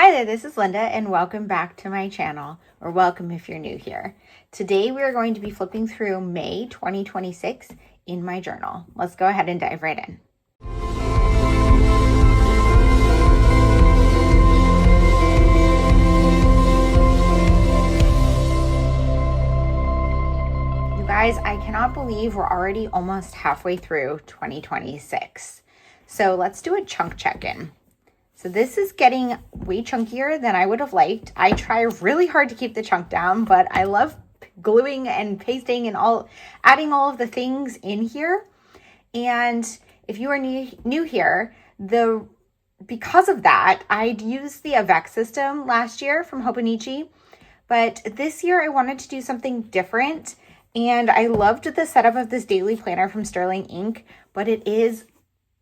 Hi there, this is Linda and welcome back to my channel, or welcome if you're new here. Today we are going to be flipping through May 2026 in my journal. Let's go ahead and dive right in. You guys, I cannot believe we're already almost halfway through 2026. So let's do a chunk check-in. So this is getting way chunkier than I would have liked. I try really hard to keep the chunk down, but I love gluing and pasting and adding all of the things in here. And if you are new here, because of that, I'd used the Avec system last year from Hobonichi, but this year I wanted to do something different. And I loved the setup of this daily planner from Sterling Ink, but it is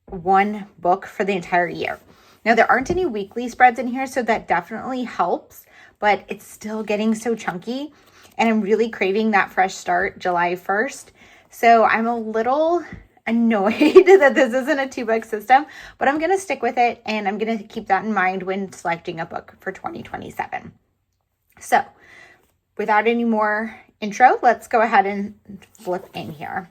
one book for the entire year. Now, there aren't any weekly spreads in here, so that definitely helps, but it's still getting so chunky, and I'm really craving that fresh start July 1st. So I'm a little annoyed that this isn't a 2-book system, but I'm going to stick with it, and I'm going to keep that in mind when selecting a book for 2027. So without any more intro, let's go ahead and flip in here.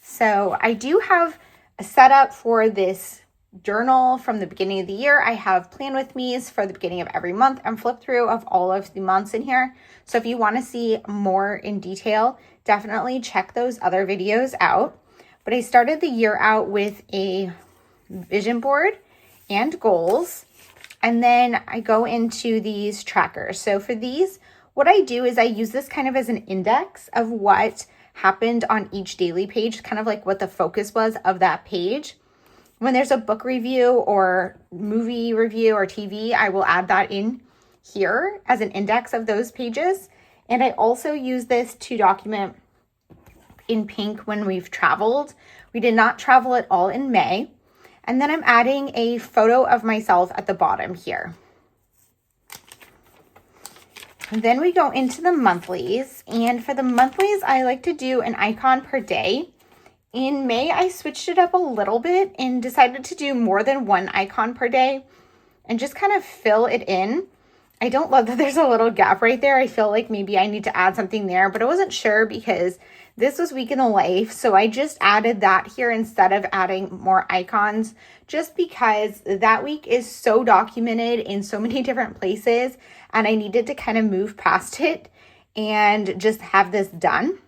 So I do have a setup for this journal from the beginning of the year. I have plan with me's for the beginning of every month and flip through of all of the months in here. So if you want to see more in detail, definitely check those other videos out. But I started the year out with a vision board and goals, and then I go into these trackers. So for these, what I do is I use this kind of as an index of what happened on each daily page, kind of like what the focus was of that page. When there's a book review or movie review or TV, I will add that in here as an index of those pages. And I also use this to document in pink when we've traveled. We did not travel at all in May. And then I'm adding a photo of myself at the bottom here. And then we go into the monthlies. And for the monthlies, I like to do an icon per day. In May, I switched it up a little bit and decided to do more than one icon per day and just kind of fill it in. I don't love that there's a little gap right there. I feel like maybe I need to add something there, but I wasn't sure because this was week in the life. So I just added that here instead of adding more icons, just because that week is so documented in so many different places and I needed to kind of move past it and just have this done.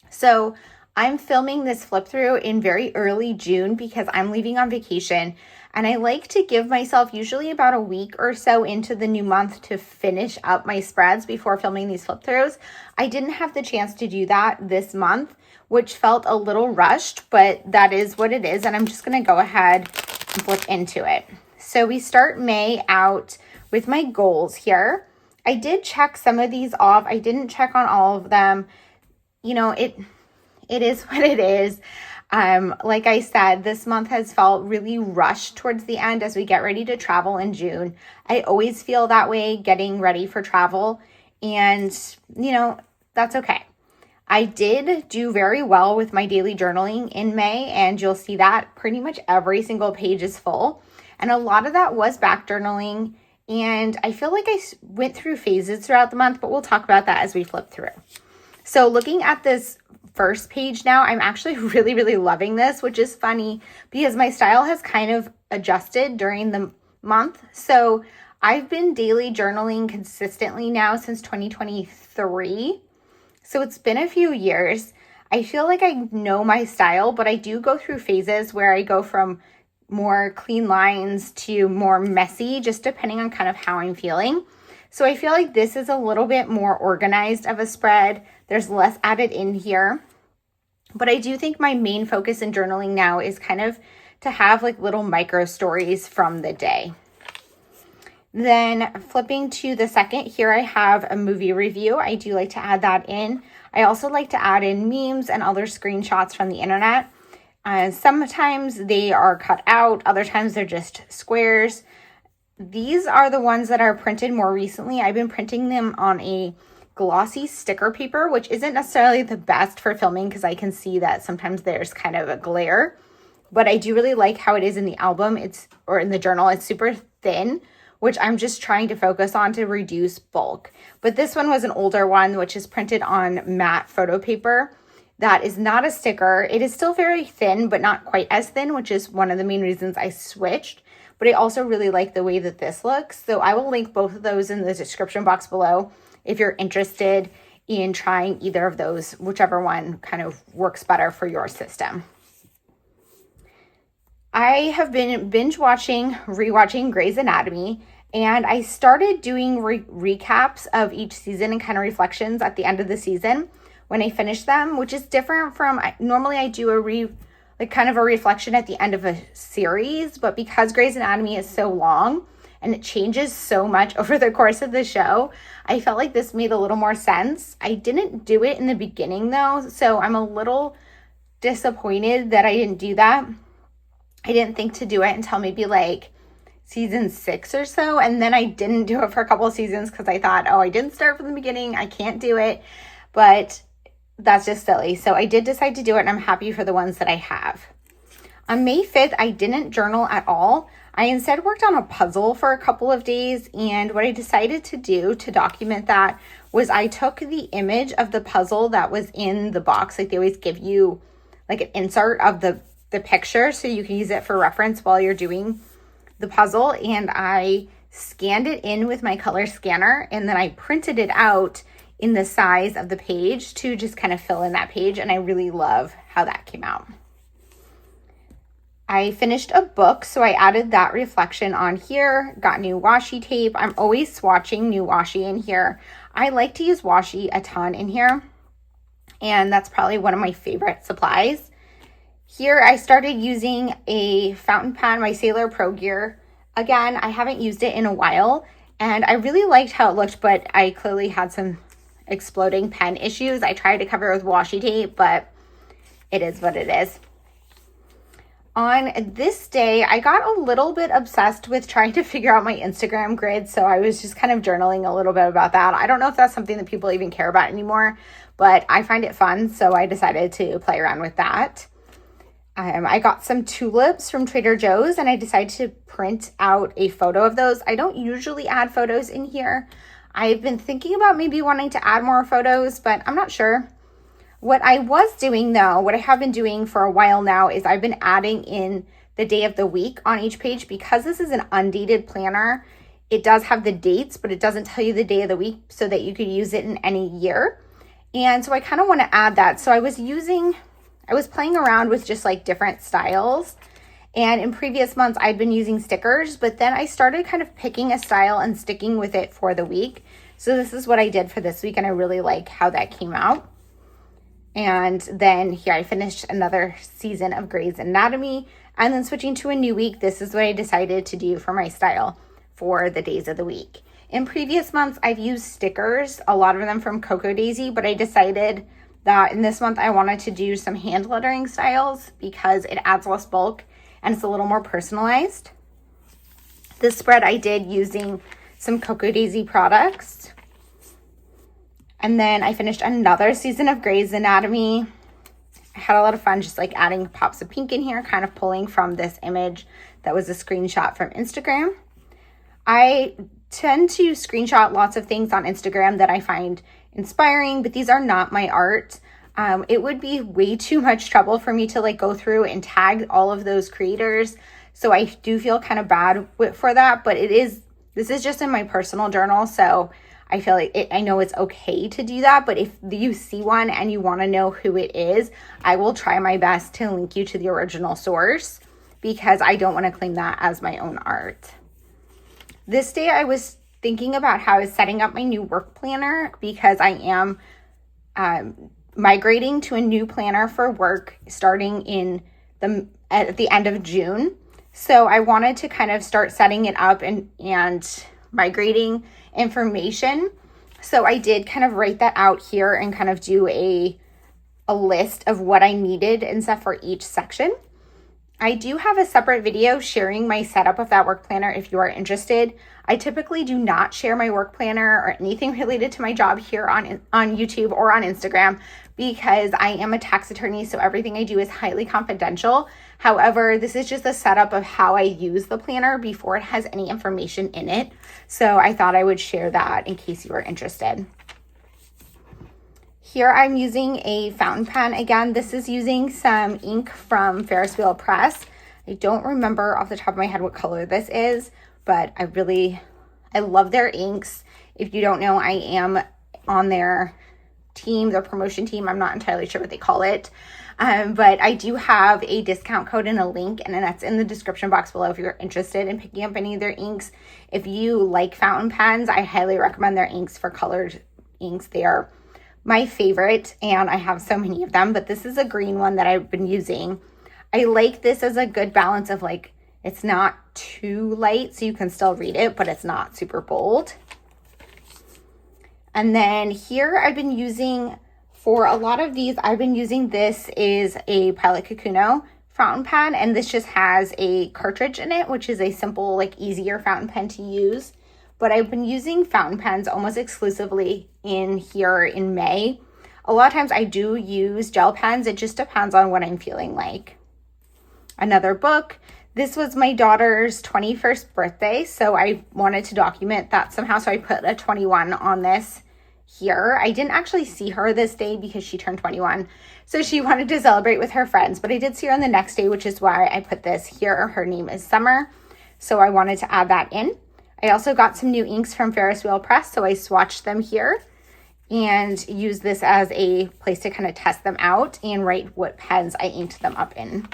So I'm filming this flip through in very early June because I'm leaving on vacation, and I like to give myself usually about a week or so into the new month to finish up my spreads before filming these flip throughs. I didn't have the chance to do that this month, which felt a little rushed, but that is what it is, and I'm just going to go ahead and flip into it. So we start May out with my goals here. I did check some of these off. I didn't check on all of them. You know, it is what it is. Like I said, this month has felt really rushed towards the end as we get ready to travel in June. I always feel that way getting ready for travel, and you know, that's okay. I did do very well with my daily journaling in May, and you'll see that pretty much every single page is full. And a lot of that was back journaling, and I feel like I went through phases throughout the month, but we'll talk about that as we flip through. So looking at this first page now, I'm actually really, really loving this, which is funny because my style has kind of adjusted during the month. So I've been daily journaling consistently now since 2023. So it's been a few years. I feel like I know my style, but I do go through phases where I go from more clean lines to more messy, just depending on kind of how I'm feeling. So I feel like this is a little bit more organized of a spread. There's less added in here. But I do think my main focus in journaling now is kind of to have like little micro stories from the day. Then flipping to the second, here I have a movie review. I do like to add that in. I also like to add in memes and other screenshots from the internet. Sometimes they are cut out. Other times they're just squares. These are the ones that are printed more recently. I've been printing them on a glossy sticker paper, which isn't necessarily the best for filming because I can see that sometimes there's kind of a glare, but I do really like how it is in the album. Or in the journal. It's super thin, which I'm just trying to focus on to reduce bulk. But this one was an older one, which is printed on matte photo paper. That is not a sticker. It is still very thin, but not quite as thin, which is one of the main reasons I switched. But I also really like the way that this looks. So I will link both of those in the description box below if you're interested in trying either of those, whichever one kind of works better for your system. I have been rewatching Grey's Anatomy, and I started doing recaps of each season and kind of reflections at the end of the season when I finish them, which is different from, normally I do kind of a reflection at the end of a series, but because Grey's Anatomy is so long and it changes so much over the course of the show, I felt like this made a little more sense. I didn't do it in the beginning though, so I'm a little disappointed that I didn't do that. I didn't think to do it until maybe like season 6 or so, and then I didn't do it for a couple of seasons because I thought, oh, I didn't start from the beginning, I can't do it, but that's just silly. So I did decide to do it, and I'm happy for the ones that I have. On May 5th, I didn't journal at all. I instead worked on a puzzle for a couple of days, and what I decided to do to document that was I took the image of the puzzle that was in the box. Like they always give you like an insert of the picture so you can use it for reference while you're doing the puzzle, and I scanned it in with my color scanner, and then I printed it out in the size of the page to just kind of fill in that page, and I really love how that came out. I finished a book, so I added that reflection on here, got new washi tape. I'm always swatching new washi in here. I like to use washi a ton in here, and that's probably one of my favorite supplies. Here I started using a fountain pen, my Sailor Pro Gear. Again, I haven't used it in a while, and I really liked how it looked, but I clearly had some exploding pen issues. I tried to cover it with washi tape, but it is what it is. On this day, I got a little bit obsessed with trying to figure out my Instagram grid, so I was just kind of journaling a little bit about that. I don't know if that's something that people even care about anymore, but I find it fun, so I decided to play around with that. I got some tulips from Trader Joe's, and I decided to print out a photo of those. I don't usually add photos in here. I've been thinking about maybe wanting to add more photos, but I'm not sure. What I was doing though, what I have been doing for a while now, is I've been adding in the day of the week on each page. Because this is an undated planner, it does have the dates, but it doesn't tell you the day of the week so that you could use it in any year. And so I kind of want to add that. So I was playing around with just like different styles. And in previous months, I'd been using stickers, but then I started kind of picking a style and sticking with it for the week. So this is what I did for this week, and I really like how that came out. And then here I finished another season of Grey's Anatomy, and then switching to a new week, this is what I decided to do for my style for the days of the week. In previous months, I've used stickers, a lot of them from Cocoa Daisy, but I decided that in this month I wanted to do some hand lettering styles because it adds less bulk and it's a little more personalized. This spread I did using some Cocoa Daisy products. And then I finished another season of Grey's Anatomy. I had a lot of fun just like adding pops of pink in here, kind of pulling from this image that was a screenshot from Instagram. I tend to screenshot lots of things on Instagram that I find inspiring, but these are not my art. It would be way too much trouble for me to like go through and tag all of those creators. So I do feel kind of bad for that, but this is just in my personal journal. So I feel like I know it's okay to do that, but if you see one and you want to know who it is, I will try my best to link you to the original source because I don't want to claim that as my own art. This day I was thinking about how I was setting up my new work planner because I am migrating to a new planner for work starting at the end of June. So I wanted to kind of start setting it up and migrating information. So I did kind of write that out here and kind of do a list of what I needed and stuff for each section. I do have a separate video sharing my setup of that work planner if you are interested. I typically do not share my work planner or anything related to my job here on YouTube or on Instagram, because I am a tax attorney, so everything I do is highly confidential. However, this is just a setup of how I use the planner before it has any information in it. So I thought I would share that in case you were interested. Here I'm using a fountain pen. Again, this is using some ink from Ferris Wheel Press. I don't remember off the top of my head what color this is, but I love their inks. If you don't know, I am on their team, their promotion team. I'm not entirely sure what they call it. But I do have a discount code and a link, and that's in the description box below if you're interested in picking up any of their inks. If you like fountain pens, I highly recommend their inks for colored inks. They are my favorite, and I have so many of them, but this is a green one that I've been using. I like this as a good balance of like, it's not too light, so you can still read it, but it's not super bold. And then here I've been using, for a lot of these, I've been using, this is a Pilot Kakuno fountain pen, and this just has a cartridge in it, which is a simple, like easier fountain pen to use. But I've been using fountain pens almost exclusively in here in May. A lot of times I do use gel pens. It just depends on what I'm feeling like. Another book. This was my daughter's 21st birthday, so I wanted to document that somehow, so I put a 21 on this here. I didn't actually see her this day because she turned 21, so she wanted to celebrate with her friends, but I did see her on the next day, which is why I put this here. Her name is Summer, so I wanted to add that in. I also got some new inks from Ferris Wheel Press, so I swatched them here and used this as a place to kind of test them out and write what pens I inked them up in.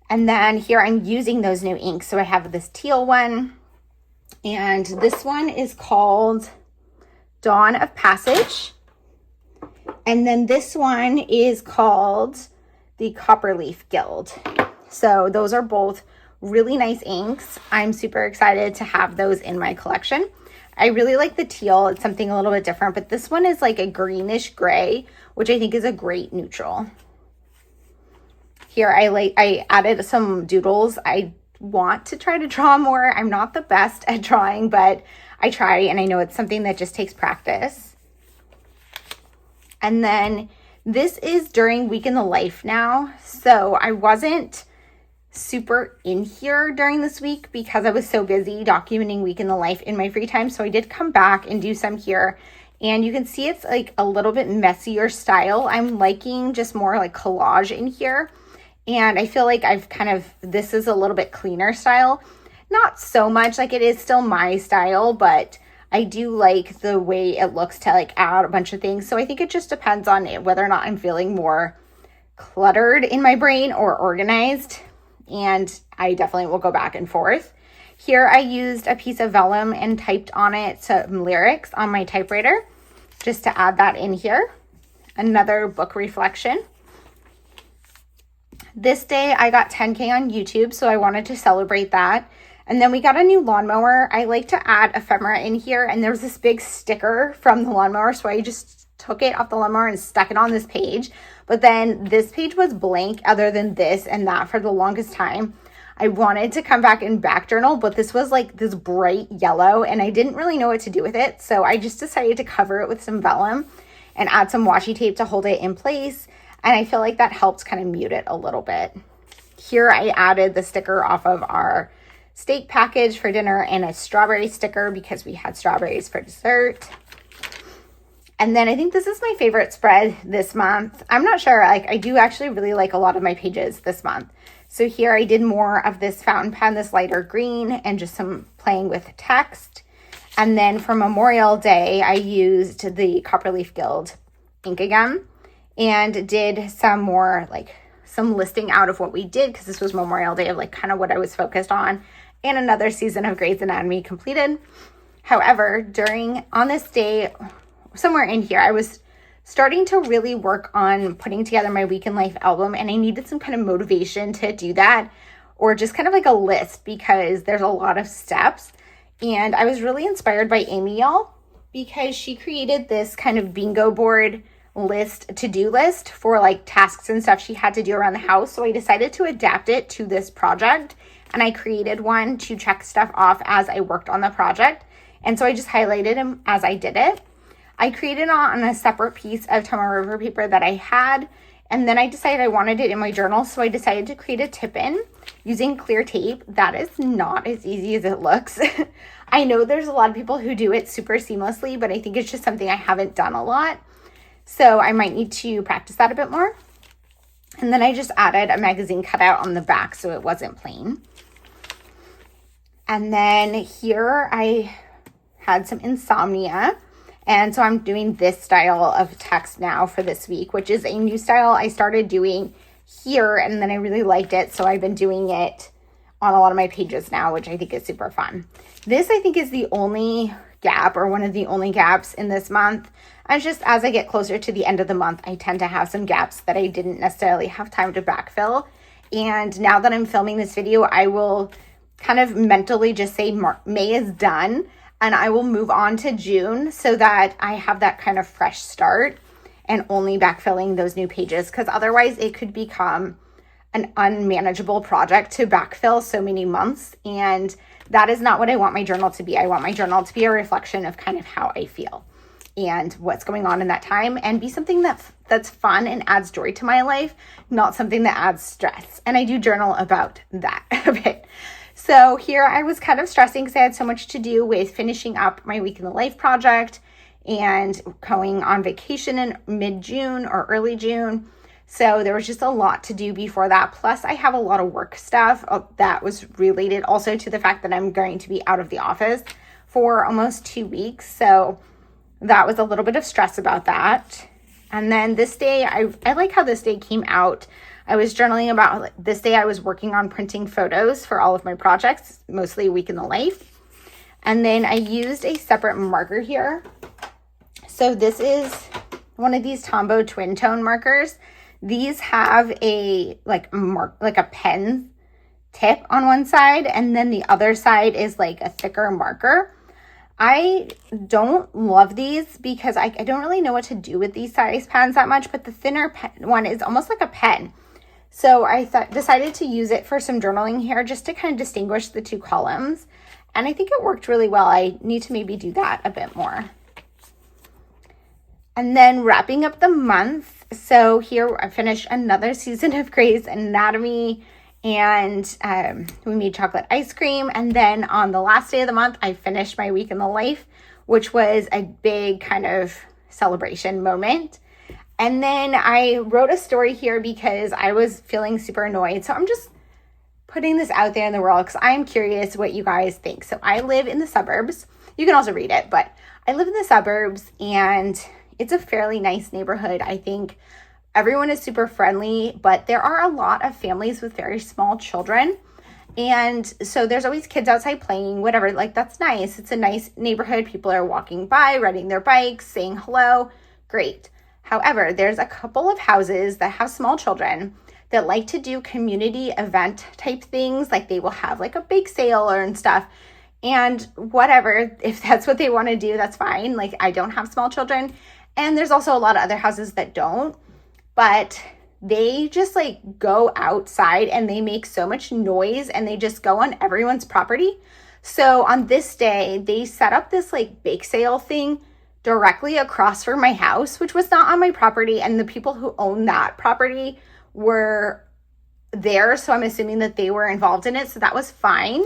And then here I'm using those new inks. So I have this teal one, and this one is called Dawn of Passage. And then this one is called the Copperleaf Guild. So those are both really nice inks. I'm super excited to have those in my collection. I really like the teal. It's something a little bit different, but this one is like a greenish gray, which I think is a great neutral. Here I added some doodles. I want to try to draw more. I'm not the best at drawing, but I try, and I know it's something that just takes practice. And then this is during Week in the Life now. So I wasn't super in here during this week because I was so busy documenting Week in the Life in my free time. So I did come back and do some here, and you can see it's like a little bit messier style. I'm liking just more like collage in here, and I feel like this is a little bit cleaner style. Not so much, like it is still my style, but I do like the way it looks to like add a bunch of things. So I think it just depends on whether or not I'm feeling more cluttered in my brain or organized. And I definitely will go back and forth. Here I used a piece of vellum and typed on it some lyrics on my typewriter just to add that in here. Another book reflection. This day I got 10K on YouTube, so I wanted to celebrate that. And then we got a new lawnmower. I like to add ephemera in here, and there's this big sticker from the lawnmower, so I just took it off the lawnmower and stuck it on this page. But then this page was blank other than this and that for the longest time. I wanted to come back and back journal, but this was like this bright yellow, and I didn't really know what to do with it. So I just decided to cover it with some vellum and add some washi tape to hold it in place. And I feel like that helps kind of mute it a little bit. Here I added the sticker off of our steak package for dinner and a strawberry sticker because we had strawberries for dessert. And then I think this is my favorite spread this month. I'm not sure, I do actually really like a lot of my pages this month. So here I did more of this fountain pen, this lighter green, and just some playing with text. And then for Memorial Day, I used the Copperleaf Guild ink again and did some more, some listing out of what we did, because this was Memorial Day, of kind of what I was focused on, and another season of Grey's Anatomy completed. However, on this day, somewhere in here, I was starting to really work on putting together my Week in Life album, and I needed some kind of motivation to do that, or just kind of like a list, because there's a lot of steps. And I was really inspired by Amy, y'all, because she created this kind of bingo board to-do list for tasks and stuff she had to do around the house. So I decided to adapt it to this project, and I created one to check stuff off as I worked on the project. And so I just highlighted them as I did it. I created on a separate piece of Tomoe River paper that I had, and then I decided I wanted it in my journal, so I decided to create a tip-in using clear tape. That is not as easy as it looks. I know there's a lot of people who do it super seamlessly, but I think it's just something I haven't done a lot. So I might need to practice that a bit more. And then I just added a magazine cutout on the back so it wasn't plain. And then here I had some insomnia. And so I'm doing this style of text now for this week, which is a new style I started doing here, and then I really liked it. So I've been doing it on a lot of my pages now, which I think is super fun. This, I think, is the only gap, or one of the only gaps in this month. And just as I get closer to the end of the month, I tend to have some gaps that I didn't necessarily have time to backfill. And now that I'm filming this video, I will kind of mentally just say May is done, and I will move on to June so that I have that kind of fresh start and only backfilling those new pages, because otherwise it could become an unmanageable project to backfill so many months. And that is not what I want my journal to be. I want my journal to be a reflection of kind of how I feel and what's going on in that time, and be something that's fun and adds joy to my life, not something that adds stress. And I do journal about that a bit. So here I was kind of stressing because I had so much to do with finishing up my Week in the Life project and going on vacation in mid-June or early June. So there was just a lot to do before that. Plus I have a lot of work stuff that was related also to the fact that I'm going to be out of the office for almost 2 weeks. So that was a little bit of stress about that. And then this day, I like how this day came out. I was journaling about this day. I was working on printing photos for all of my projects, mostly Week in the Life. And then I used a separate marker here. So this is one of these Tombow twin tone markers. These have a like a pen tip on one side, and then the other side is like a thicker marker. I don't love these because I don't really know what to do with these size pens that much, but the thinner one is almost like a pen. So I decided to use it for some journaling here just to kind of distinguish the two columns. And I think it worked really well. I need to maybe do that a bit more. And then wrapping up the month. So here I finished another season of Grey's Anatomy, and we made chocolate ice cream. And then on the last day of the month, I finished my Week in the Life, which was a big kind of celebration moment. And then I wrote a story here because I was feeling super annoyed. So I'm just putting this out there in the world because I'm curious what you guys think. So I live in the suburbs. You can also read it, but I live in the suburbs, and it's a fairly nice neighborhood. I think everyone is super friendly, but there are a lot of families with very small children. And so there's always kids outside playing, whatever. Like, that's nice. It's a nice neighborhood. People are walking by, riding their bikes, saying hello. Great. However, there's a couple of houses that have small children that like to do community event type things. Like, they will have like a bake sale and stuff. And whatever, if that's what they want to do, that's fine. Like, I don't have small children. And there's also a lot of other houses that don't. But they just like go outside and they make so much noise, and they just go on everyone's property. So on this day, they set up this like bake sale thing directly across from my house, which was not on my property. And the people who own that property were there. So I'm assuming that they were involved in it. So that was fine.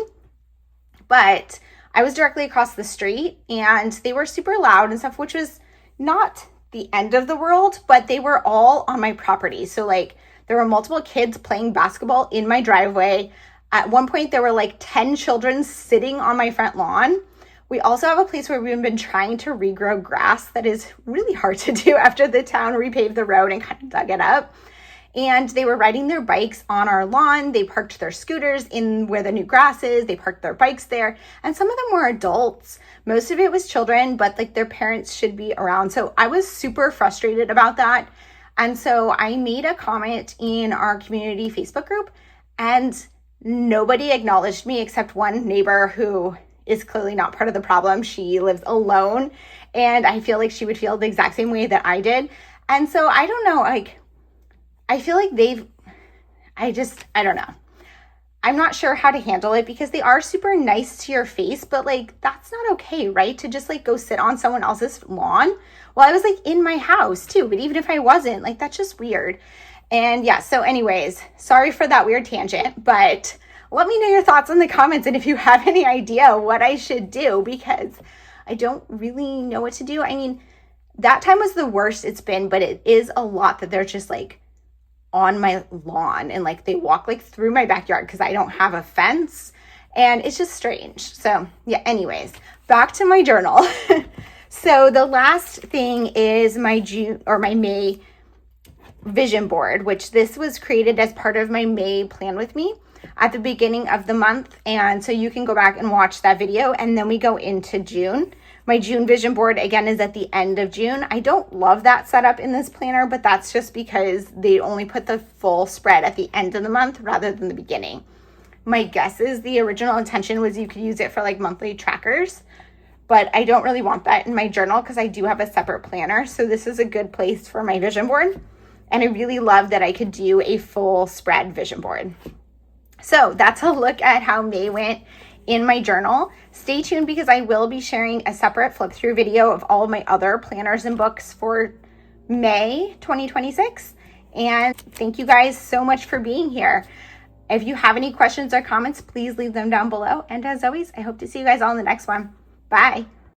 But I was directly across the street, and they were super loud and stuff, which was not the end of the world, but they were all on my property. So like, there were multiple kids playing basketball in my driveway. At one point, there were like 10 children sitting on my front lawn. We also have a place where we've been trying to regrow grass that is really hard to do after the town repaved the road and kind of dug it up. And they were riding their bikes on our lawn. They parked their scooters in where the new grass is. They parked their bikes there. And some of them were adults. Most of it was children, but like, their parents should be around. So I was super frustrated about that. And so I made a comment in our community Facebook group, and nobody acknowledged me except one neighbor who is clearly not part of the problem. She lives alone, and I feel like she would feel the exact same way that I did. And so I don't know, like, I feel like I don't know. I'm not sure how to handle it because they are super nice to your face, but like that's not okay, right? To just like go sit on someone else's lawn while I was like in my house too. But even if I wasn't, like that's just weird. And yeah, so anyways, sorry for that weird tangent, but let me know your thoughts in the comments and if you have any idea what I should do, because I don't really know what to do. I mean, that time was the worst it's been, but it is a lot that they're just like on my lawn and like they walk like through my backyard because I don't have a fence, and it's just strange. So yeah, anyways, back to my journal. So the last thing is my May vision board, which this was created as part of my May plan with me at the beginning of the month. And so you can go back and watch that video, and then we go into June. My June vision board, again, is at the end of June. I don't love that setup in this planner, but that's just because they only put the full spread at the end of the month rather than the beginning. My guess is the original intention was you could use it for like monthly trackers, but I don't really want that in my journal because I do have a separate planner. So this is a good place for my vision board. And I really love that I could do a full spread vision board. So that's a look at how May went in my journal. Stay tuned because I will be sharing a separate flip through video of all of my other planners and books for May 2026. And thank you guys so much for being here. If you have any questions or comments, please leave them down below. And as always, I hope to see you guys all in the next one. Bye.